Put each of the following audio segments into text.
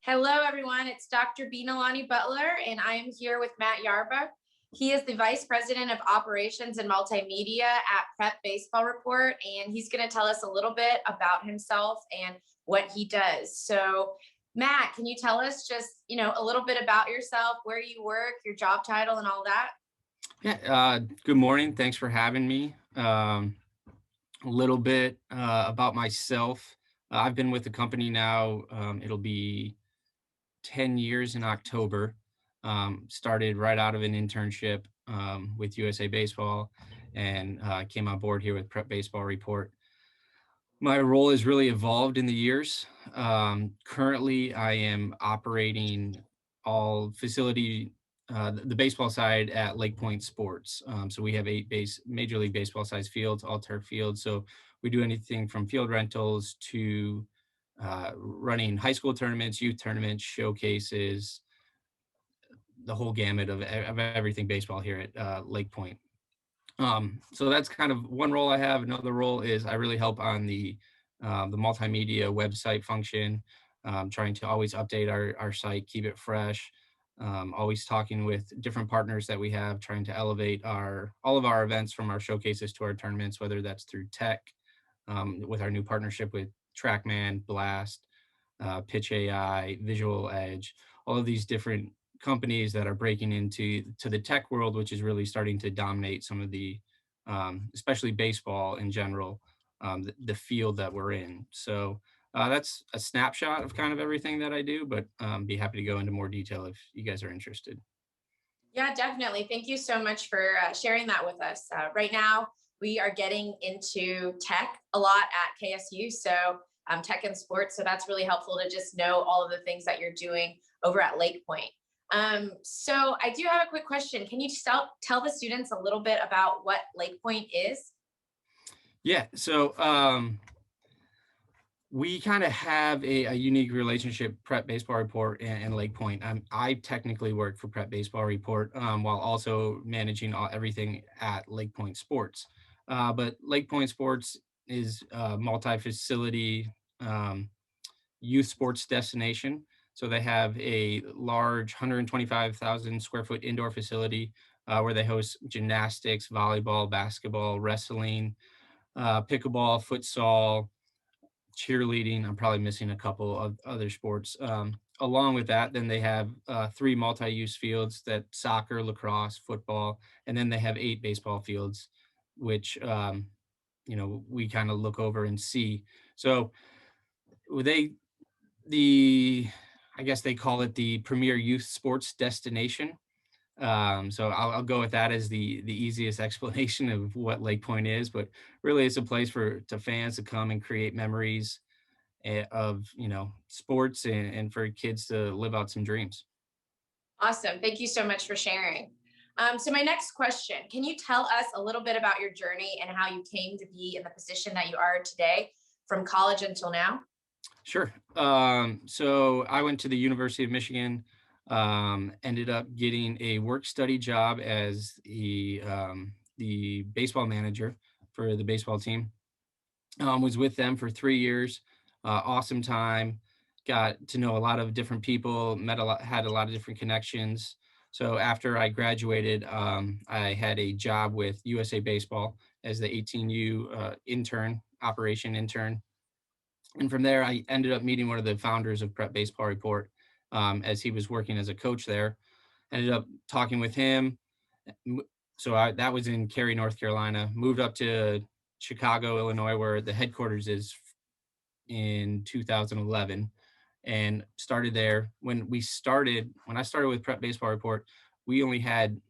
Hello, everyone. It's Dr. Binalani Butler, and I am here with Matt Yarber. He is the Vice President of Operations and Multimedia at Prep Baseball Report, and he's going to tell us a little bit about himself and what he does. So, Matt, can you tell us just, a little bit about yourself, where you work, your job title, and all that? Yeah, good morning. Thanks for having me. A little bit about myself. I've been with the company now. It'll be 10 years in October. Started right out of an internship with USA Baseball and came on board here with Prep Baseball Report. My role has really evolved in the years. Currently, I am operating all facility, the baseball side at Lake Point Sports. So we have 8 Major League Baseball size fields, all turf fields. So we do anything from field rentals to running high school tournaments, youth tournaments, showcases, the whole gamut of everything baseball here at Lake Point. So that's kind of one role I have. Another role is I really help on the multimedia website function, trying to always update our site, keep it fresh. Always talking with different partners that we have, trying to elevate all of our events from our showcases to our tournaments, whether that's through tech, with our new partnership with TrackMan, Blast, Pitch AI, Visual Edge, all of these different companies that are breaking into the tech world, which is really starting to dominate some of the, especially baseball in general, the field that we're in. So that's a snapshot of kind of everything that I do, but be happy to go into more detail if you guys are interested. Yeah, definitely. Thank you so much for sharing that with us. Right now, we are getting into tech a lot at KSU. So, tech and sports. So, that's really helpful to just know all of the things that you're doing over at Lake Point. So, I do have a quick question. Can you tell the students a little bit about what Lake Point is? Yeah. So we kind of have a unique relationship, Prep Baseball Report and Lake Point. I technically work for Prep Baseball Report while also managing everything at Lake Point Sports. But Lake Point Sports is a multi-facility youth sports destination. So they have a large 125,000 square foot indoor facility where they host gymnastics, volleyball, basketball, wrestling, pickleball, futsal, cheerleading. I'm probably missing a couple of other sports. Along with that, then they have 3 multi-use fields: that soccer, lacrosse, football, and then they have 8 baseball fields, which we kind of look over and see. So they the I guess they call it the premier youth sports destination. So I'll go with that as the easiest explanation of what Lake Point is, but really it's a place for to fans to come and create memories of sports and for kids to live out some dreams. Awesome. Thank you so much for sharing. So, my next question, can you tell us a little bit about your journey and how you came to be in the position that you are today from college until now? Sure. So I went to the University of Michigan, ended up getting a work study job as the baseball manager for the baseball team. Was with them for 3 years. Awesome time. Got to know a lot of different people. Had a lot of different connections. So after I graduated, I had a job with USA Baseball as the 18U intern, operation intern. And from there, I ended up meeting one of the founders of Prep Baseball Report as he was working as a coach there. Ended up talking with him. So that was in Cary, North Carolina. Moved up to Chicago, Illinois, where the headquarters is in 2011, and started there. When I started with Prep Baseball Report, we only had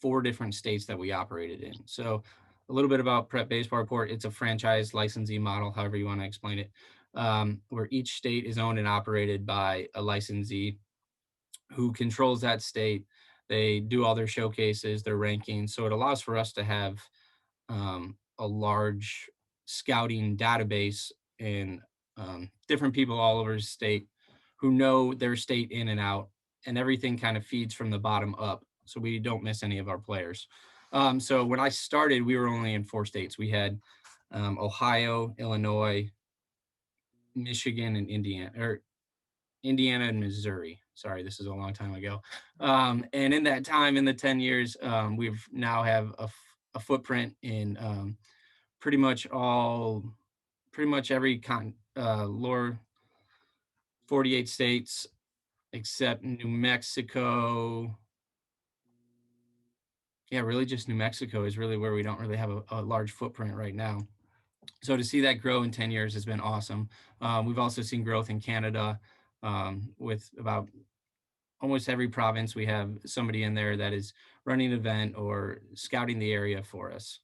4 different states that we operated in. So a little bit about Prep Baseball Report. It's a franchise licensee model, however you want to explain it, where each state is owned and operated by a licensee who controls that state. They do all their showcases, their rankings. So it allows for us to have a large scouting database and different people all over the state who know their state in and out, and everything kind of feeds from the bottom up. So we don't miss any of our players. So when I started, we were only in 4 states. We had Ohio, Illinois, Michigan, and Indiana, or Indiana and Missouri. Sorry, this is a long time ago. And in that time, in the 10 years, we've now have a footprint in pretty much all, pretty much every lower 48 states except New Mexico. Yeah, really just New Mexico is really where we don't really have a large footprint right now. So to see that grow in 10 years has been awesome. We've also seen growth in Canada, with about almost every province. We have somebody in there that is running an event or scouting the area for us.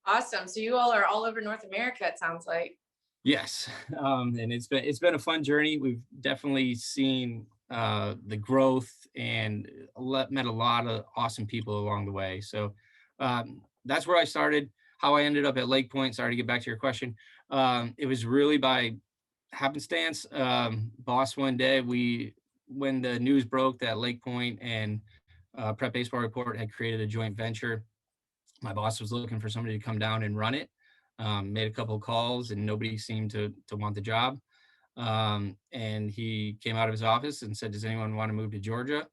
Awesome. So you all are all over North America, it sounds like. Yes, and it's been a fun journey. We've definitely seen the growth and met a lot of awesome people along the way. So that's where I started. How I ended up at Lake Point. Sorry to get back to your question. It was really by happenstance. Boss one day, when the news broke that Lake Point and Prep Baseball Report had created a joint venture, my boss was looking for somebody to come down and run it. Made a couple of calls and nobody seemed to want the job. And he came out of his office and said, "Does anyone want to move to Georgia?"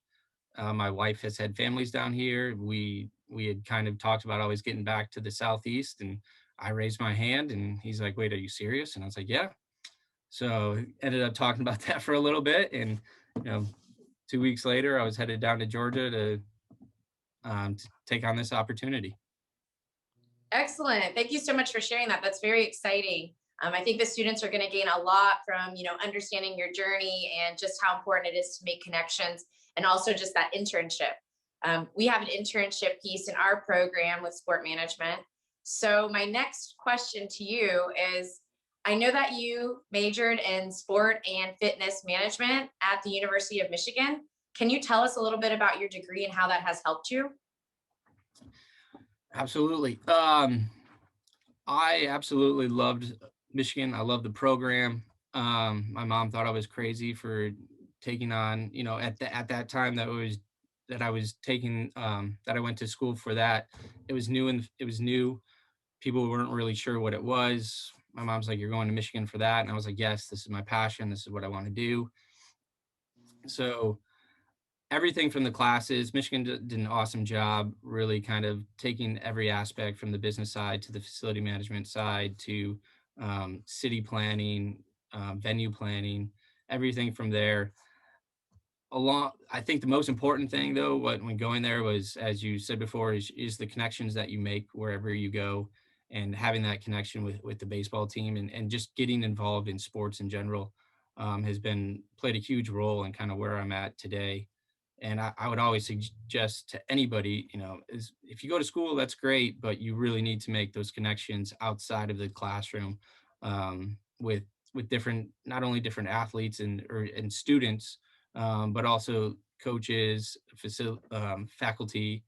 My wife has had families down here. We had kind of talked about always getting back to the southeast, and I raised my hand, and he's like, "Wait, are you serious?" And I was like, "Yeah." So ended up talking about that for a little bit, and you know, 2 weeks later, I was headed down to Georgia to take on this opportunity. Excellent. Thank you so much for sharing that. That's very exciting. I think the students are going to gain a lot from, understanding your journey and just how important it is to make connections and also just that internship. We have an internship piece in our program with sport management. So my next question to you is, I know that you majored in sport and fitness management at the University of Michigan. Can you tell us a little bit about your degree and how that has helped you? Absolutely. I absolutely loved Michigan. I loved the program. My mom thought I was crazy for taking on, at that time that I was taking, that I went to school for that. It was new and it was new. People weren't really sure what it was. My mom's like, "You're going to Michigan for that," and I was like, "Yes, this is my passion. This is what I want to do." So everything from the classes, Michigan did an awesome job really kind of taking every aspect from the business side to the facility management side to city planning, venue planning, everything from there. Along, I think the most important thing though, when going there was, as you said before, is the connections that you make wherever you go, and having that connection with the baseball team, and just getting involved in sports in general, has been played a huge role in kind of where I'm at today. And I would always suggest to anybody, is if you go to school, that's great, but you really need to make those connections outside of the classroom, with different, not only different athletes and students, but also coaches, faculty.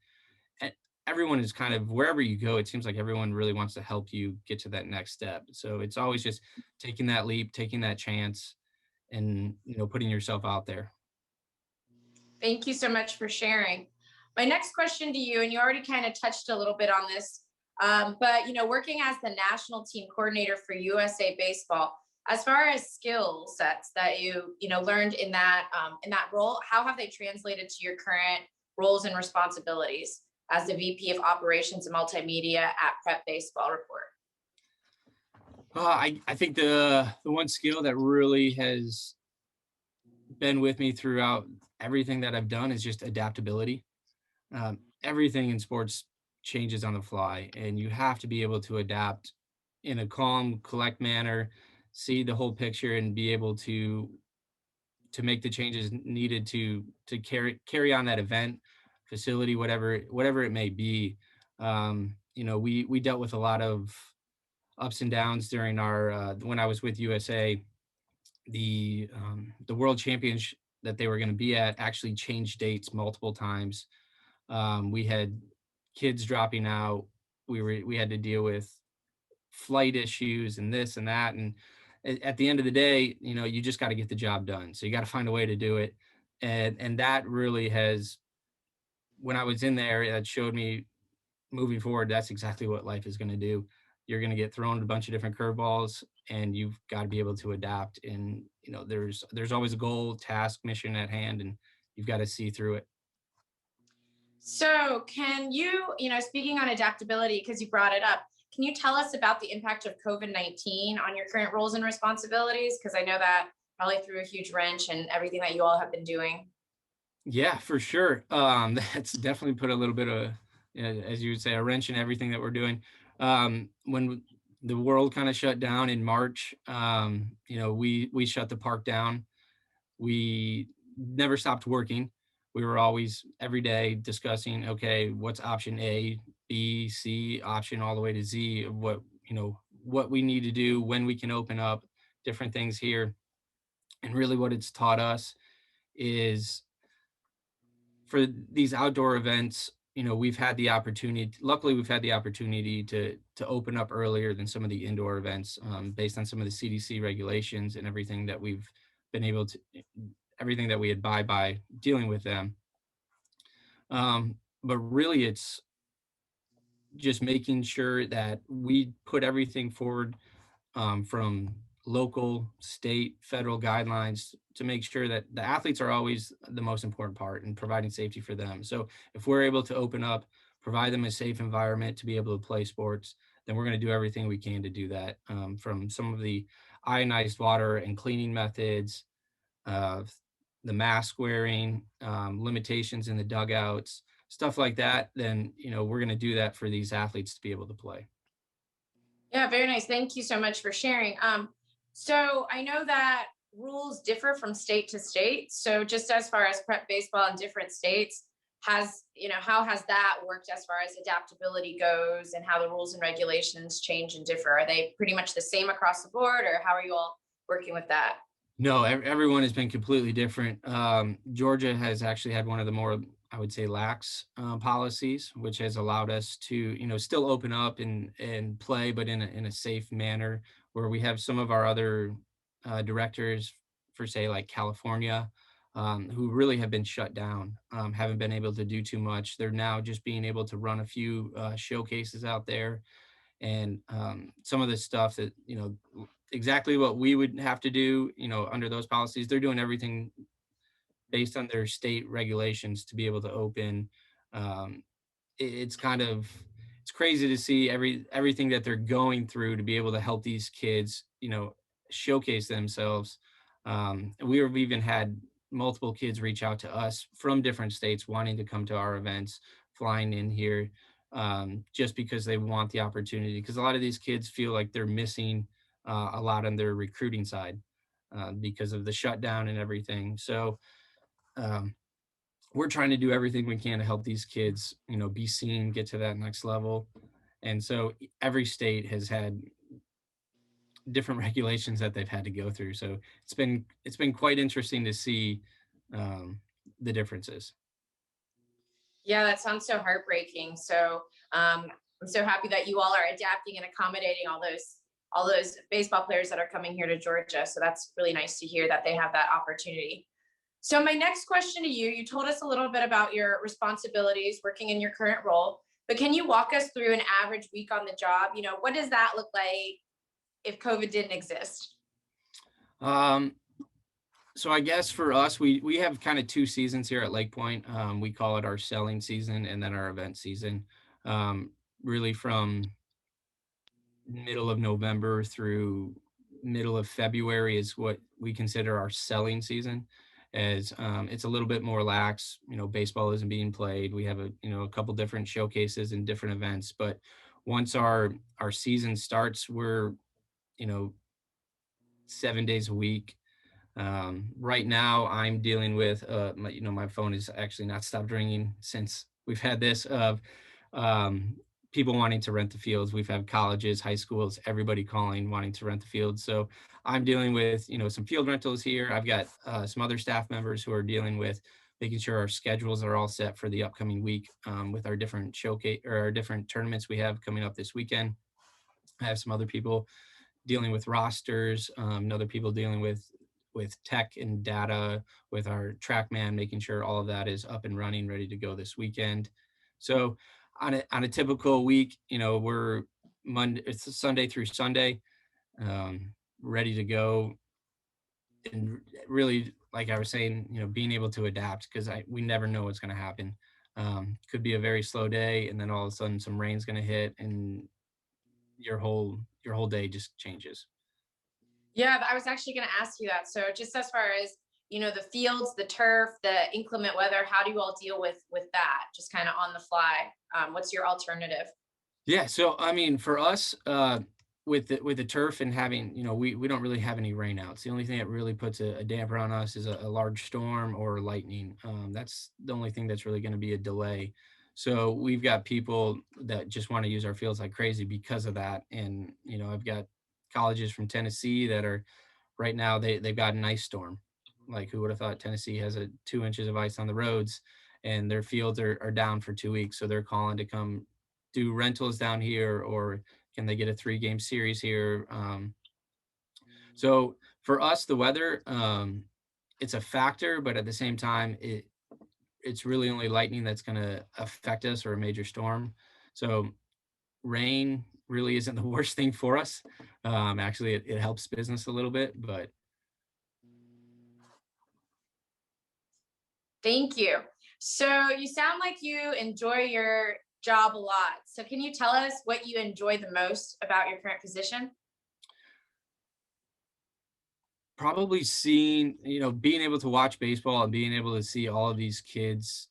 And everyone is kind of, wherever you go, it seems like everyone really wants to help you get to that next step. So it's always just taking that leap, taking that chance, and putting yourself out there. Thank you so much for sharing. My next question to you, and you already kind of touched a little bit on this, but working as the national team coordinator for USA Baseball, as far as skill sets that you learned in that role, how have they translated to your current roles and responsibilities as the VP of Operations and Multimedia at Prep Baseball Report? I think the one skill that really has been with me throughout everything that I've done is just adaptability. Everything in sports changes on the fly, and you have to be able to adapt in a calm, collect manner, see the whole picture, and be able to make the changes needed to carry on that event, facility, whatever it may be. We dealt with a lot of ups and downs during our when I was with USA. The world championship that they were going to be at actually changed dates multiple times. We had kids dropping out. We had to deal with flight issues and this and that. And at the end of the day, you just got to get the job done. So you got to find a way to do it. And that really has, when I was in there, that showed me moving forward, that's exactly what life is going to do. you're going to get thrown a bunch of different curveballs, and you've got to be able to adapt. And there's always a goal, task, mission at hand, and you've got to see through it. So can you speaking on adaptability, because you brought it up, can you tell us about the impact of COVID-19 on your current roles and responsibilities? Because I know that probably threw a huge wrench in everything that you all have been doing. Yeah, for sure. That's definitely put a little bit of, as you would say, a wrench in everything that we're doing. When the world kind of shut down in March, we shut the park down. We never stopped working. We were always every day discussing, okay, what's option A, B, C, option all the way to Z of what we need to do, when we can open up, different things here. And really what it's taught us is for these outdoor events, we've had the opportunity, luckily we've had the opportunity to open up earlier than some of the indoor events, based on some of the CDC regulations and everything that we've been able to, everything that we abide by dealing with them. But really it's just making sure that we put everything forward, from local, state, federal guidelines to make sure that the athletes are always the most important part in providing safety for them. So if we're able to open up, provide them a safe environment to be able to play sports, then we're going to do everything we can to do that. From some of the ionized water and cleaning methods, uh, the mask wearing, limitations in the dugouts, stuff like that, then we're going to do that for these athletes to be able to play. Yeah, very nice. Thank you so much for sharing. So I know that rules differ from state to state. So just as far as prep baseball in different states, how has that worked as far as adaptability goes and how the rules and regulations change and differ? Are they pretty much the same across the board, or how are you all working with that? No, everyone has been completely different. Georgia has actually had one of the more, I would say, lax policies, which has allowed us to, still open up and play, but in a safe manner. Where we have some of our other directors, for say like California, who really have been shut down, haven't been able to do too much. They're now just being able to run a few showcases out there, and some of the stuff that exactly what we would have to do under those policies, they're doing everything based on their state regulations to be able to open. um, it's kind of, it's crazy to see everything that they're going through to be able to help these kids showcase themselves. We've even had multiple kids reach out to us from different states wanting to come to our events, flying in here, just because they want the opportunity, because a lot of these kids feel like they're missing a lot on their recruiting side, because of the shutdown and everything. So um, we're trying to do everything we can to help these kids, be seen, get to that next level. And so every state has had different regulations that they've had to go through. So it's been quite interesting to see um, the differences. Yeah, that sounds so heartbreaking. So I'm so happy that you all are adapting and accommodating all those baseball players that are coming here to Georgia. So that's really nice to hear that they have that opportunity. So my next question to you, you told us a little bit about your responsibilities working in your current role, but can you walk us through an average week on the job? What does that look like if COVID didn't exist? Um, so I guess for us, we have kind of two seasons here at Lake Point. We call it our selling season and then our event season. Um, Really from middle of November through middle of February is what we consider our selling season, as it's a little bit more lax. Baseball isn't being played. We have a couple different showcases and different events, but once our season starts, we're, you know, 7 days a week. Right now, I'm dealing with, my phone is actually not stopped ringing since we've had this of um, people wanting to rent the fields. We've had colleges, high schools, everybody calling, wanting to rent the fields. So I'm dealing with, some field rentals here. I've got some other staff members who are dealing with making sure our schedules are all set for the upcoming week, with our different showcase or our different tournaments we have coming up this weekend. I have some other people dealing with rosters, and other people dealing with tech and data with our TrackMan, making sure all of that is up and running, ready to go this weekend. So on a typical week, we're Monday, it's a Sunday through Sunday, ready to go, and really, like I was saying, being able to adapt because I we never know what's going to happen. Could be a very slow day, and then all of a sudden some rain's going to hit, and your whole day just changes. Yeah, I was actually going to ask you that. So just as far as, the fields, the turf, the inclement weather, how do you all deal with that? Just kind of on the fly. What's your alternative? Yeah, so I mean, for us, with the turf and having, we don't really have any rainouts. The only thing that really puts a damper on us is a large storm or lightning. That's the only thing that's really going to be a delay. So we've got people that just want to use our fields like crazy because of that. And I've got colleges from Tennessee that are right now they've got an ice storm. Like who would have thought Tennessee has a 2 inches of ice on the roads, and their fields are down for 2 weeks. So they're calling to come do rentals down here, or can they get a 3 game series here? So for us, the weather, it's a factor, but at the same time, it's really only lightning that's going to affect us, or a major storm. So rain really isn't the worst thing for us. Actually, it helps business a little bit, but Thank you. So you sound like you enjoy your job a lot. So can you tell us what you enjoy the most about your current position? probably seeing, being able to watch baseball and being able to see all of these kids,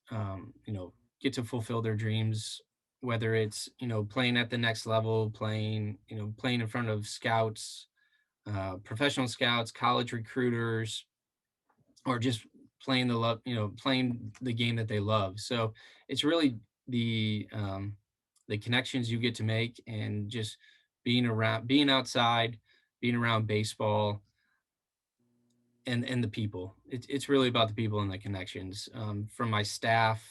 get to fulfill their dreams, whether it's, playing at the next level, playing in front of scouts, professional scouts, college recruiters, or just playing the game that they love. So it's really the connections you get to make, and just being outside, being around baseball, and the people. It's really about the people and the connections. From my staff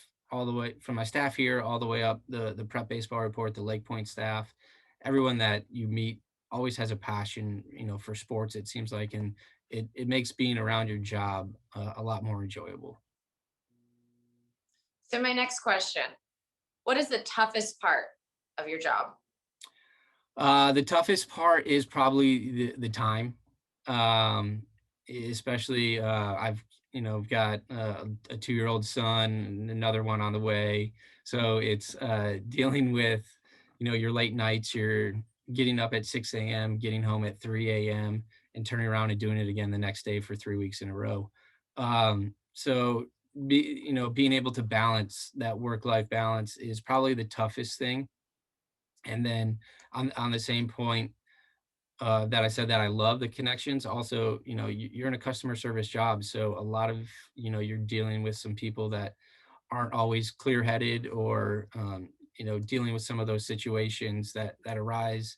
here all the way up the prep baseball report, the Lake Point staff, everyone that you meet always has a passion, for sports. It seems like, and it makes being around your job a lot more enjoyable. So my next question, what is the toughest part of your job? The toughest part is probably the time, um, especially I've got a 2-year-old son and another one on the way, so it's dealing with your late nights. You're getting up at 6 a.m., getting home at 3 a.m., and turning around and doing it again the next day for 3 weeks in a row. So being able to balance that work-life balance is probably the toughest thing. And then on the same point, that I said that I love the connections. Also, you're in a customer service job, so a lot of you're dealing with some people that aren't always clear-headed, or dealing with some of those situations that arise,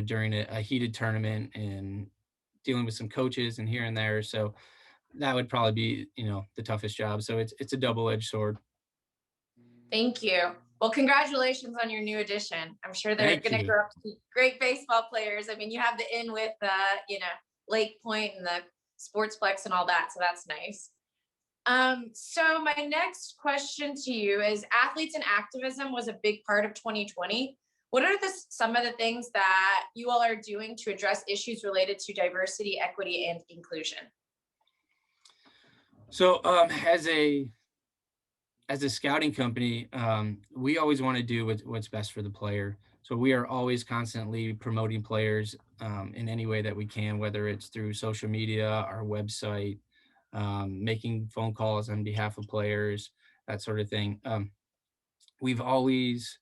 during a heated tournament, and dealing with some coaches and here and there. So that would probably be the toughest job. So it's a double-edged sword. Thank you. Well, congratulations on your new addition. I'm sure they're Thank going to you. grow up to be great baseball players. I mean, you have the in with, Lake Point and the Sportsplex and all that. So that's nice. So my next question to you is athletes and activism was a big part of 2020. What are some of the things that you all are doing to address issues related to diversity, equity, and inclusion? So as a scouting company, we always want to do what's best for the player. So we are always constantly promoting players, in any way that we can, whether it's through social media, our website, making phone calls on behalf of players, that sort of thing. We've always,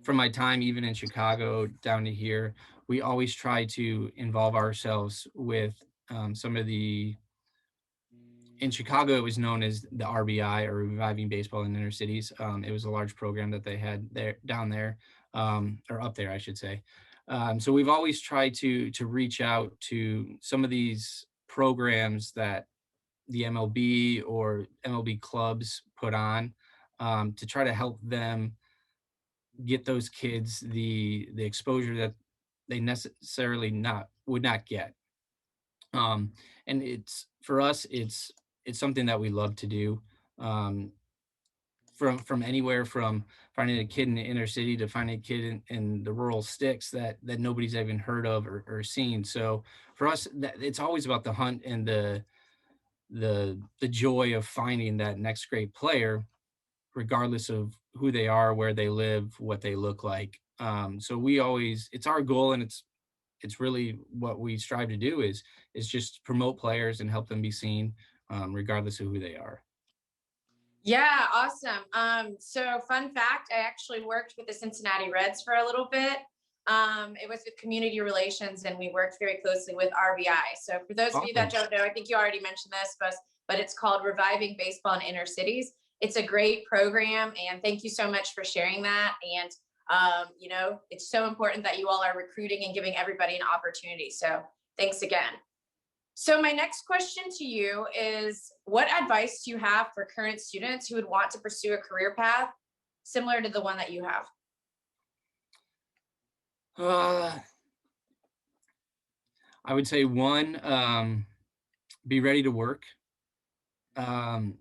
from my time even in Chicago down to here, we always try to involve ourselves with, some of the in Chicago, it was known as the RBI, or Reviving Baseball in Inner Cities. It was a large program that they had there, down there, or up there, I should say. So we've always tried to reach out to some of these programs that the MLB or MLB clubs put on, to try to help them get those kids the exposure that they necessarily not would not get. um, and it's for us, it's something that we love to do. um, from anywhere from finding a kid in the inner city to finding a kid in the rural sticks that nobody's even heard of or seen. So for us, it's always about the hunt and the joy of finding that next great player, regardless of who they are, where they live, what they look like. So we always, it's our goal, and it's really what we strive to do is just promote players and help them be seen, regardless of who they are. Yeah, awesome. So fun fact, I actually worked with the Cincinnati Reds for a little bit. It was with community relations, and we worked very closely with RBI. So for those of you that Awesome. don't know, I think you already mentioned this, but it's called Reviving Baseball in Inner Cities. It's a great program, and thank you so much for sharing that. And it's so important that you all are recruiting and giving everybody an opportunity. So thanks again. So my next question to you is, what advice do you have for current students who would want to pursue a career path similar to the one that you have? Uh, I would say one, be ready to work. Um,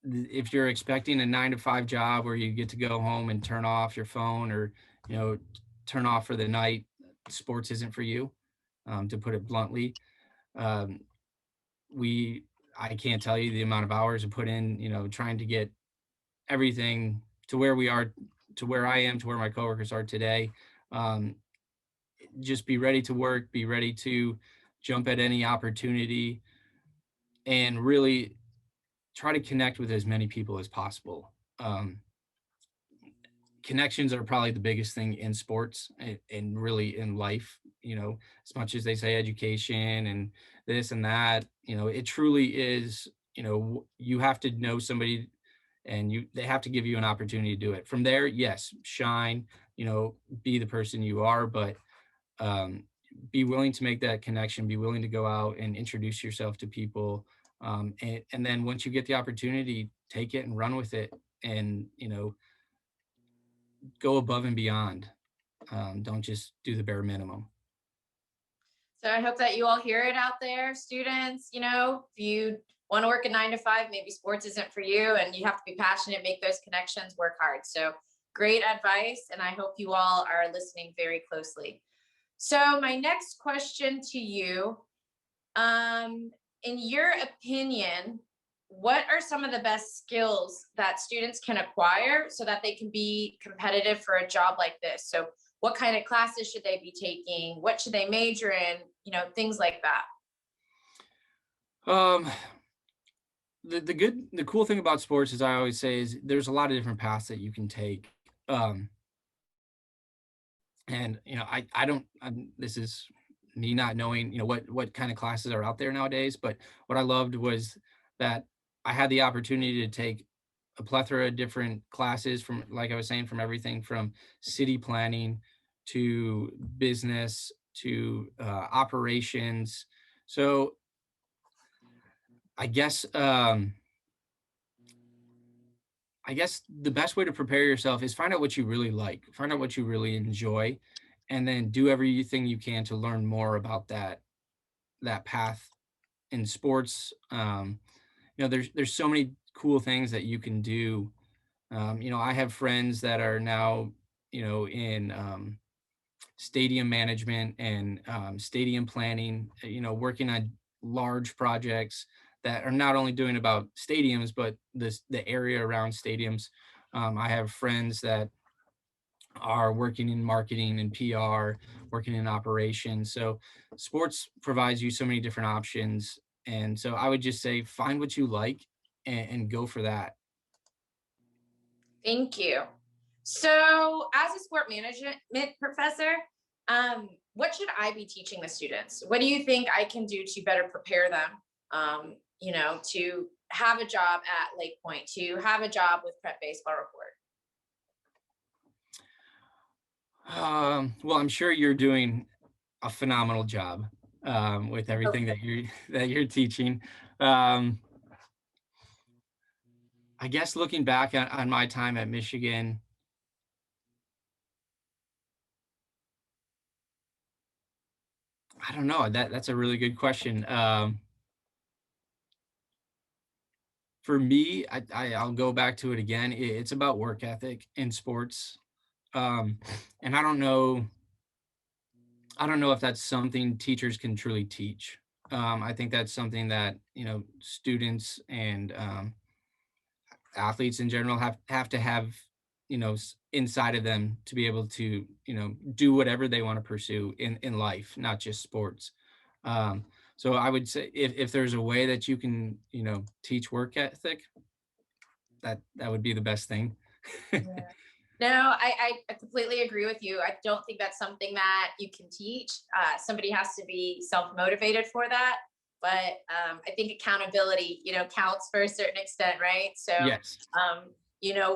if you're expecting a 9 to 5 job where you get to go home and turn off your phone or, you know, turn off for the night, sports isn't for you, to put it bluntly. Um, we, I can't tell you the amount of hours I put in, trying to get everything to where we are, to where I am, to where my coworkers are today. Um, just be ready to work, be ready to jump at any opportunity, and really try to connect with as many people as possible. Um, Connections are probably the biggest thing in sports and really in life. As much as they say education and this and that, it truly is. You have to know somebody, and they have to give you an opportunity to do it. From there, yes, shine, be the person you are, but um, be willing to make that connection, be willing to go out and introduce yourself to people. And then once you get the opportunity, take it and run with it, and go above and beyond. Don't just do the bare minimum. So I hope that you all hear it out there, students. If you want to work a 9 to 5, maybe sports isn't for you, and you have to be passionate, make those connections, work hard. So great advice, and I hope you all are listening very closely. So my next question to you, in your opinion, what are some of the best skills that students can acquire so that they can be competitive for a job like this? So what kind of classes should they be taking? What should they major in? Things like that. Um, the cool thing about sports, as I always say, is there's a lot of different paths that you can take. Um, and I don't. This is me not knowing what kind of classes are out there nowadays. But what I loved was that I had the opportunity to take a plethora of different classes, from, like I was saying, from everything from city planning to business to operations. So I guess I guess the best way to prepare yourself is find out what you really like, find out what you really enjoy, and then do everything you can to learn more about that path in sports. There's so many cool things that you can do. I have friends that are now, in stadium management and stadium planning, working on large projects that are not only doing about stadiums, but the area around stadiums. I have friends that are working in marketing and PR, working in operations. So sports provides you so many different options. And so I would just say find what you like and go for that. Thank you. So, as a sport management professor, what should I be teaching the students? What do you think I can do to better prepare them, to have a job at Lake Point, to have a job with Prep Baseball Report? Well, I'm sure you're doing a phenomenal job with everything that you're teaching. Um, I guess looking back on my time at Michigan, I don't know. That's a really good question. For me, I'll go back to it again. It's about work ethic in sports. Um, and I don't know if that's something teachers can truly teach. I think that's something that, students and athletes in general have to have, inside of them to be able to, do whatever they want to pursue in life, not just sports. Um, so I would say if there's a way that you can, teach work ethic, that would be the best thing. Yeah. No, I completely agree with you. I don't think that's something that you can teach. Somebody has to be self-motivated for that. But I think accountability, counts for a certain extent, right? So, Yes.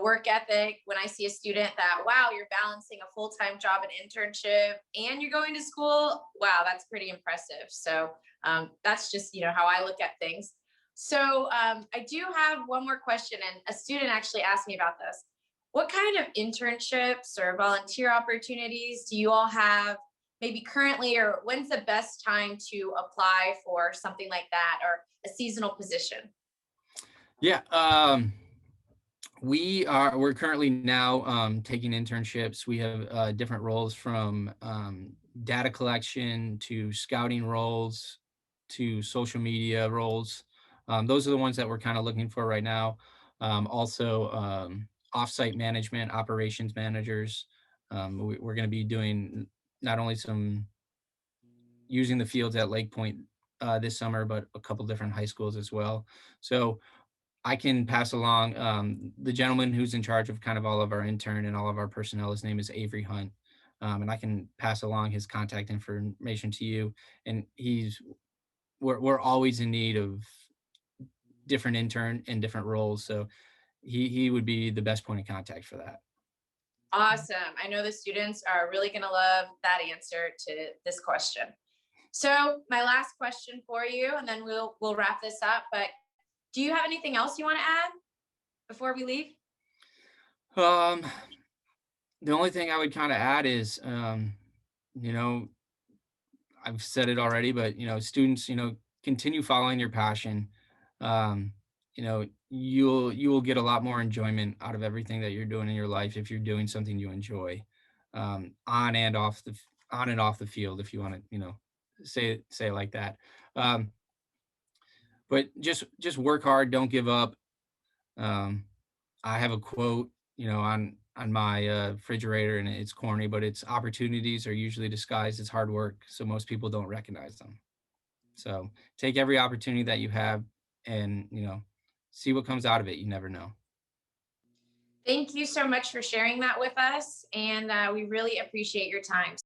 work ethic, when I see a student that, wow, you're balancing a full-time job and internship and you're going to school, wow, that's pretty impressive. So that's just, how I look at things. So I do have one more question, and a student actually asked me about this. What kind of internships or volunteer opportunities do you all have maybe currently, or when's the best time to apply for something like that or a seasonal position? Yeah. We're currently now taking internships. We have different roles from data collection to scouting roles to social media roles. Those are the ones that we're kind of looking for right now. Also, offsite management, operations managers. We're going to be doing not only some using the fields at Lake Point this summer, but a couple different high schools as well. So I can pass along the gentleman who's in charge of kind of all of our intern and all of our personnel. His name is Avery Hunt. And I can pass along his contact information to you. And we're always in need of different intern and different roles. So he would be the best point of contact for that. Awesome. I know the students are really going to love that answer to this question. So my last question for you, and then we'll wrap this up. But do you have anything else you want to add before we leave? Um, the only thing I would kind of add is, you know, I've said it already, but students, continue following your passion. Um, you will get a lot more enjoyment out of everything that you're doing in your life if you're doing something you enjoy, on and off the field, if you want to, say it like that. Um, but just work hard, don't give up. Um, I have a quote, on my refrigerator, and it's corny, but it's opportunities are usually disguised as hard work, so most people don't recognize them. So take every opportunity that you have, and see what comes out of it. You never know. Thank you so much for sharing that with us. And we really appreciate your time.